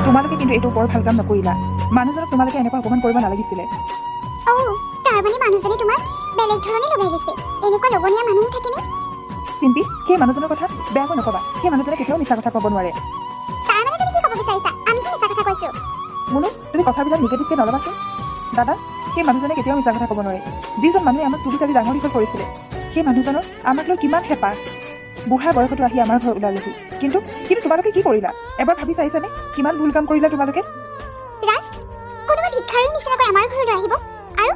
তোমালোকে কিন্তু এইটো বৰ ভাল কাম নকৰিলা মানুহজনক তোমালোকে এনেকুৱা অপমান কৰিব নালাগিছিলে তাৰ মানে মানুহজনে তোমাক বেলেগ ধৰণে লগাই লৈছে এনেকুৱা লগনীয়া মানুহ থাকেনে চিম্পি সেই মানুহজনৰ কথা বেয়াকৈ নকবা সেই মানুহজনে কেতিয়াও মিছা কথা ক'ব নোৱাৰে তাৰ মানে তুমি কি ক'ব বিচাৰিছা আমি কি মিছা কথা কৈছো মুনু তুমি কথাবিলাক নিগেটিভকৈ নলবাচোন দাদা সেই মানুহজনে কেতিয়াও মিছা কথা ক'ব নোৱাৰে যিজন মানুহে আমাক তুলি তালি ডাঙৰ দীঘল কৰিছিলে সেই মানুহজনৰ আমাক লৈ কিমান হেঁপাহ বুঢ়া বয়সতো আহি আমাৰ ঘৰ ওলালেহি কিন্তু তোমালোকে কি কৰিলা এবাৰ ভাবি চাইছানে কিমান ভুল কাম কৰিলা তোমালোকে ৰাজ কোনোবা ভিক্ষাৰীৰ নিচিনাকৈ আমাৰ ঘৰলৈ আহিব আৰু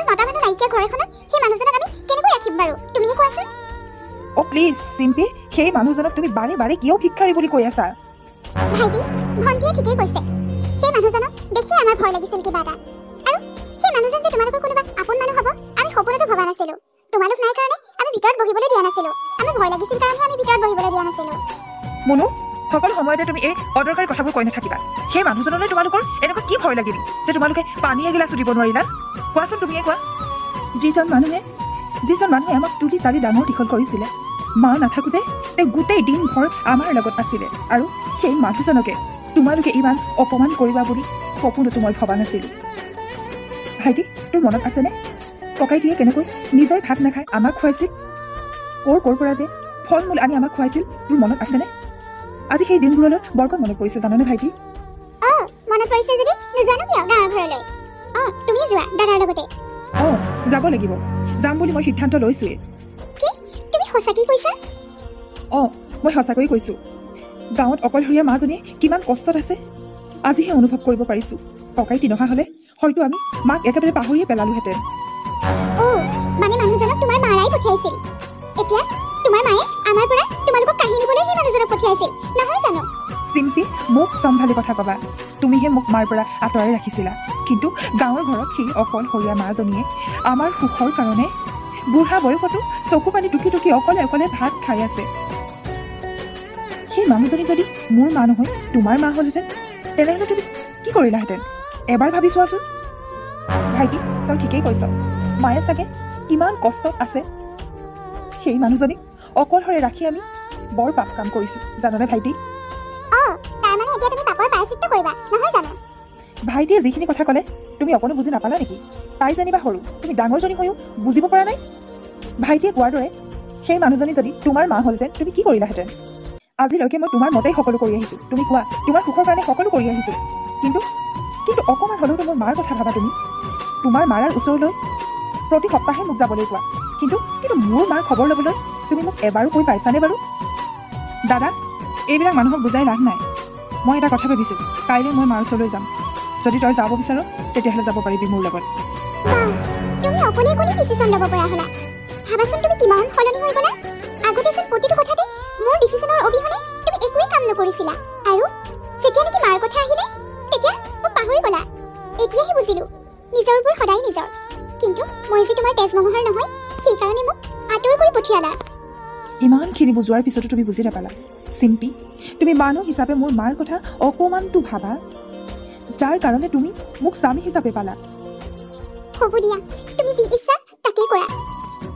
মতা মানুহ নাইকিয়া ঘৰ এখনত সেই মানুহজনক আমি কেনেকৈ ৰাখিম বাৰু তুমিয়ে কোৱাচোন অ' প্লিজ চিম্পি সেই মানুহজনক তুমি বাৰে বাৰে কিয় ভিক্ষাৰী বুলি কৈ আছা ভাইটি ভণ্টিয়ে ঠিকেই কৈছে সেই মানুহজনক দেখি আমাৰ ভয় লাগিছিল কিবা এটা আৰু সেই মানুহজন যে তোমালোকৰ কোনোবা আপোন মানুহ হ'ব আমি সপোনতো ভবা নাছিলো তোমালোক নাই কাৰণে আমি ভিতৰত বহিবলৈ দিয়া নাছিলো আমি ভয় লাগিছিল কাৰণে আমি ভিতৰত বহিবলৈ দিয়া নাছিলো মুনু সকলো সময়তে তুমি এই অদৰকাৰী কথাবোৰ কৈ নাথাকিবা সেই মানুহজনলৈ তোমালোকৰ এনেকুৱা কি ভয় লাগিল যে তোমালোকে পানী এগিলাচো দিব নোৱাৰিলা কোৱাচোন তুমিয়ে কোৱা যিজন মানুহে আমাক তুলি তালি ডাঙৰ দীঘল কৰিছিলে মা নাথাকোঁতে তেওঁ গোটেই দিনভৰ আমাৰ লগত আছিলে আৰু সেই মানুহজনকে তোমালোকে ইমান অপমান কৰিবা বুলি সপোনতো মই ভবা নাছিলোঁ ভাইটি তোৰ মনত আছেনে ককাইটিয়ে কেনেকৈ নিজে ভাত নাখাই আমাক খুৱাইছিল ক'ৰ পৰা যে ফল মূল আনি আমাক খুৱাইছিল তোৰ মনত আছেনে আজি সেই দিনবোৰলৈ বৰকৈ মনত পৰিছে জানানে ভাইটি মনত পৰিছে যদি নাজানো কিয় গাঁৱৰ ঘৰলৈ তুমি যোৱা দাদাৰ লগতে যাব লাগিব যাম বুলি মই সিদ্ধান্ত লৈছোৱে কি তুমি সঁচাকৈ কৈছা মই সঁচাকৈয়ে কৈছোঁ গাঁৱত অকলশৰীয়া মাজনীয়ে কিমান কষ্টত আছে আজিহে অনুভৱ কৰিব পাৰিছোঁ ককাইটি নহা হ'লে হয়তো আমি মাক একেবাৰে পাহৰিয়ে পেলালোহেঁতেন মানে মানুহজনক তোমাৰ মাৰাই পঠিয়াইছিল এতিয়া তোমাৰ মায়ে আমাৰ পৰা তোমালোকক কাঢ়ি নিবলৈ সেই মানুহজনক পঠিয়াইছিল নহয় জানো চিম্পি মোক চম্ভালি কথা ক'বা তুমিহে মোক মাৰ পৰা আঁতৰাই ৰাখিছিলা কিন্তু গাঁৱৰ ঘৰত সেই অকলশৰীয়া মাজনীয়ে আমাৰ সুখৰ কাৰণে বুঢ়া বয়সতো চকু পানী টুকি টুকি অকলে অকলে ভাত খাই আছে সেই মানুহজনী যদি মোৰ মা নহয় তোমাৰ মা হ'লহেঁতেন তেনেহ'লে তুমি কি কৰিলাহেঁতেন এবাৰ ভাবি চোৱাচোন ভাইটি তই ঠিকেই কৈছ মায়ে চাগে ইমান কষ্টত আছে সেই মানুহজনীক অকলশৰে ৰাখি আমি বৰ পাপ কাম কৰিছোঁ জাননে ভাইটি তাৰমানে এতিয়া তুমি পাপৰ প্ৰায়শ্চিত্ত কৰিবা নহয় জানো ভাইটিয়ে যিখিনি কথা ক'লে তুমি অকণো বুজি নাপালা নেকি তাই যেনিবা সৰু তুমি ডাঙৰজনী হৈও বুজিব পৰা নাই ভাইটিয়ে কোৱাৰ দৰে সেই মানুহজনী যদি তোমাৰ মা হ'লহেঁতেন তুমি কি কৰিলাহেঁতেন আজিলৈকে মই তোমাৰ মতেই সকলো কৰি আহিছোঁ তুমি কোৱা তোমাৰ সুখৰ কাৰণে সকলো কৰি আহিছোঁ কিন্তু অকণমান হ'লেওতো মোৰ মাৰ কথা ভাবা তুমি তোমাৰ মাৰাৰ ওচৰলৈ প্ৰতি সপ্তাহে মোক যাবলৈ কোৱা কিন্তু মোৰ মাৰ খবৰ ল'বলৈ তুমি মোক এবাৰো কৈ পাইছানে বাৰু দাদা এইবিলাক মানুহক বুজাই লাভ নাই মই এটা কথা ভাবিছোঁ কাইলৈ মই মাৰ ওচৰলৈ যাম যদি তই যাব বিচাৰ তেতিয়াহ'লে যাব পাৰিবি মোৰ লগত তুমি অকলে ডিচিশ্যন ল'ব পৰা হ'লা ভাবাচোন তুমি কিমান সলনি হৈ গ'লা আগতে যেন প্ৰতিটো কথাতে মোৰ ডিচিশ্যনৰ অবিহনে তুমি একোৱে কাম নকৰিছিলা আৰু যেতিয়া নেকি মাৰ কথা আহিলে তেতিয়া মোক পাহৰি গ'লা এতিয়াহে বুজিলোঁ নিজৰ ওপৰত সদায় নিজৰ কিন্তু মই যে তোমাৰ তেজমঙহৰ নহয় সেইকাৰণে মোক আঁতৰ কৰি পঠিয়ালা ইমানখিনি বুজোৱাৰ পিছতো তুমি বুজি নাপালা চিম্পি তুমি মানুহ হিচাপে মোৰ মাৰ কথা অকণমানটো ভাবা যাৰ কাৰণে তুমি মোক স্বামী হিচাপে পালা হ'ব দিয়া তুমি যি ইচ্ছা তাকেই কৰা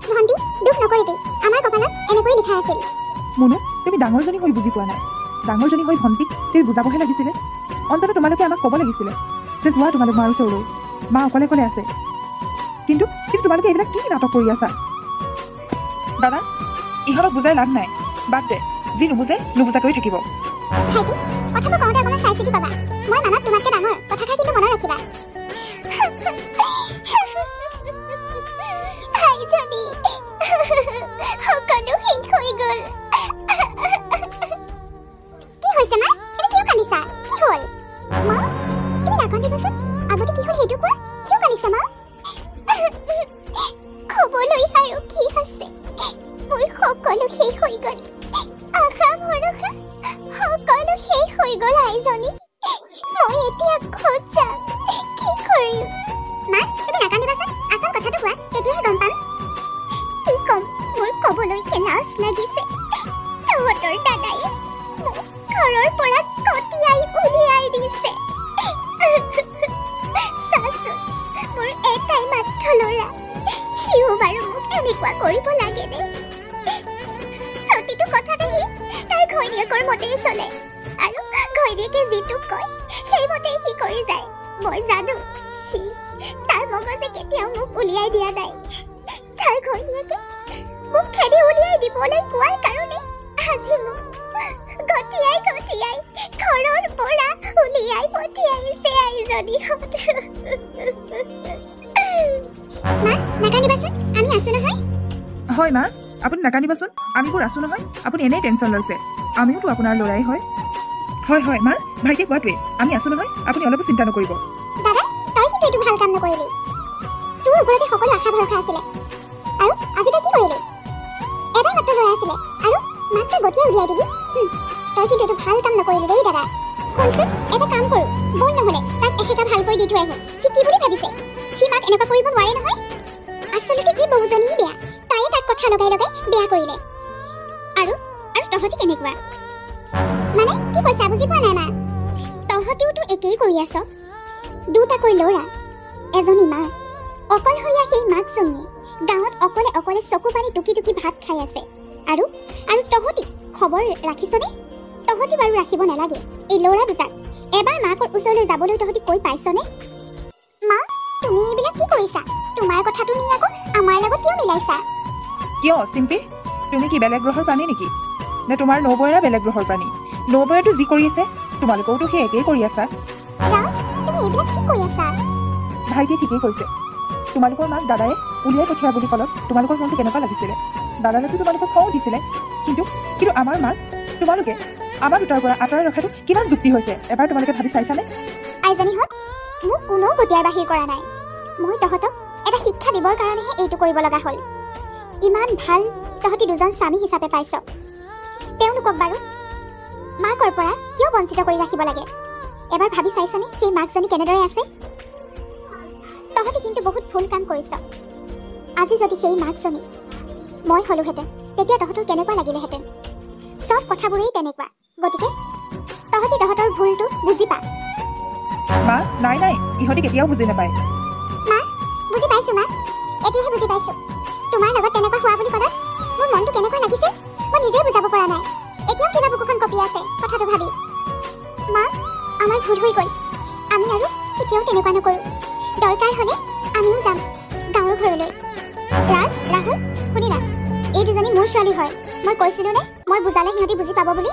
ভণ্টি দুখ নকৰিবি আমাৰ কপালত এনেকৈ লিখা আছিল মুনু তুমি ডাঙৰজনী হৈ বুজি পোৱা নাই ডাঙৰজনী হৈ ভণ্টিক তুমি বুজাবহে লাগিছিলে অন্ততঃ তোমালোকে আমাক ক'ব লাগিছিলে যে যোৱা তোমালোক মাৰ ওচৰলৈ মা অকলে অকলে আছে কিন্তু তোমালোকে এইবিলাক কি নাটক কৰি আছা দাদা ইহঁতক বুজাই লাভ নাই বাদ দে যি নুবুজাকৈ থাকিব ভাইটি কথাটো কওঁতে অকণমান চাই চিতি পাবা মই মানত তোমাতকৈ ডাঙৰ কথাষাৰ কিন্তু মনত ৰাখিবা ভাইজনী সকলো শেষ হৈ গ'ল কি হৈছে মা তুমি কিয় কান্দিছা কি হ'ল মা তুমি নাকান্দিবাচোন আগতে কি হ'ল সেইটো কোৱা কিয় কান্দিছা মা ক'বলৈ আৰু কি আছে মোৰ সকলো শেষ হৈ গ'ল আশা ভৰসা সকলো শেষ হৈ গ'ল আইজনী মই এতিয়া ঘৰত যাম কি কৰিম মা কয় সেইমতেই সি কৰি যায়। মই জানো সি তাৰ মগজে কেতিয়াও মোক উলিয়াই দিয়া নাই। তাৰ ঘৈণীয়েকে মোক খেদি উলিয়াই দিবলৈ কোৱাৰ কাৰণে আজি মোক গটিয়াই ঘৰৰ পৰা উলিয়াই পঠিয়াইছে আইজনীহঁত। মা নাকান্দিবাচোন, আমি আছো নহয়। হয় মা, আপুনি নাকান্দিবাচোন, আমিবোৰ আছো নহয়। আপুনি এনেই টেনশ্যন লৈছে, আমিওতো আপোনাৰ ল'ৰাই হয়। হয় হয় মা, ভাইটিয়ে কোৱাটোৱে, আমি আছো নহয়, আপুনি অলপো চিন্তা নকৰিব। দাদা, তই কিন্তু এইটো ভাল কাম নকৰিলি। তোৰ ওপৰতে সকলো আশা ভৰসা আছিলে, আৰু আজি তই কি কৰিলি? এবাৰ মাত্ৰ ল'ৰা আছিলে আৰু মাত্ৰ গতিয়ে উলিয়াই দিলি। তই কিন্তু এইটো ভাল কাম নকৰিলি দেই দাদা। শুনচোন, এটা কাম কৰোঁ বল, নহ'লে তাক এসেকা ভালকৈ দি থৈ আহোঁ। সি কি বুলি ভাবিছে? সি মাক এনেকুৱা কৰিব নোৱাৰে নহয়। আচলতে ই বহুজনী বেয়া, তাইয়ে তাক কথা লগাই বেয়া কৰিলে। আৰু তহঁতি কেনেকুৱা? মানে কি কৈছা বুজি পোৱা নাই মা। তহঁতিওতো একেই কৰি আছ। দুটাকৈ ল'ৰা, এজনী মা, অকলশৰীয়া সেই মাকজনীয়ে গাঁৱত অকলে চকু পানী টুকি ভাত খাই আছে। আৰু তহঁতি খবৰ ৰাখিছনে? তহঁতি বাৰু ৰাখিব নালাগে। এই ল'ৰা দুটাক এবাৰ মাকৰ ওচৰলৈ যাবলৈ তহঁতি কৈ পাইছনে? মা, তুমি এইবিলাক কি কৰিছা? তোমাৰ কথাটো নি আকৌ আমাৰ লগত কিয় মিলাইছা? কিয় চিম্পী, তুমি কি বেলেগ গ্ৰহৰ প্ৰাণী নেকি? নে তোমাৰ নবৌয়েৰা বেলেগ গ্ৰহৰ প্ৰাণী? নবৌয়েতো যি কৰি আছে তোমালোকেওতো সেই একেই কৰি আছা। ৰাজ, তুমি এইবিলাক কি কৰি আছা? ভাইটিয়ে ঠিকেই কৈছে। তোমালোকৰ মাক দাদায়ে উলিয়াই পঠিওৱা বুলি ক'লত তোমালোকৰ মনটো কেনেকুৱা লাগিছিলে? দাদালেতো তোমালোকক খং উঠিছিলে, কিন্তু আমাৰ মাক তোমালোকে আমাৰ দুটাৰ পৰা আঁতৰাই ৰখাটো কিমান যুক্তি হৈছে এবাৰ তোমালোকে ভাবি চাইছানে? আইজনীহঁত, মোক কোনো গতিয়াৰ বাহিৰ কৰা নাই। মই তহঁতক এটা শিক্ষা দিবৰ কাৰণেহে এইটো কৰিব লগা হ'ল। ইমান ভাল তহঁতি দুজন স্বামী হিচাপে পাইছ, তেওঁলোকক বাৰু মাকৰ পৰা কিয় বঞ্চিত কৰি ৰাখিব লাগে? এবাৰ ভাবি চাইছনে সেই মাকজনী কেনেদৰে আছে? তহঁতি কিন্তু বহুত ভুল কাম কৰিছ। আজি যদি সেই মাকজনী মই হলোহেঁতেন, তেতিয়া তহঁতৰ কেনেকুৱা লাগিলেহেঁতেন? চব কথাবোৰেই তেনেকুৱা। গতিকে তহঁতি তহঁতৰ ভুলটো বুজি পা। মা, নাই, ইহঁতি কেতিয়াও বুজি নাপায়। মা, বুজি পাইছো মা, এতিয়াহে বুজি পাইছো। তোমাৰ লগত তেনেকুৱা হোৱা বুলি ক'লে মোৰ মনটো কেনেকুৱা লাগিছে মই নিজেই বুজাব পৰা নাই। এতিয়াও কিবা বুকুখন কঁপি আছে কথাটো ভাবি। মা, আমাৰ ভুল হৈ গ'ল। আমি আৰু কেতিয়াও তেনেকুৱা নকৰোঁ। দৰকাৰ হ'লে আমিও যাম গাঁৱৰ ঘৰলৈ। ৰাজ, ৰাহুল, শুনিলা? এই দুজনী মোৰ ছোৱালী হয়। মই কৈছিলো নে মই বুজালে সিহঁতি বুজি পাব বুলি?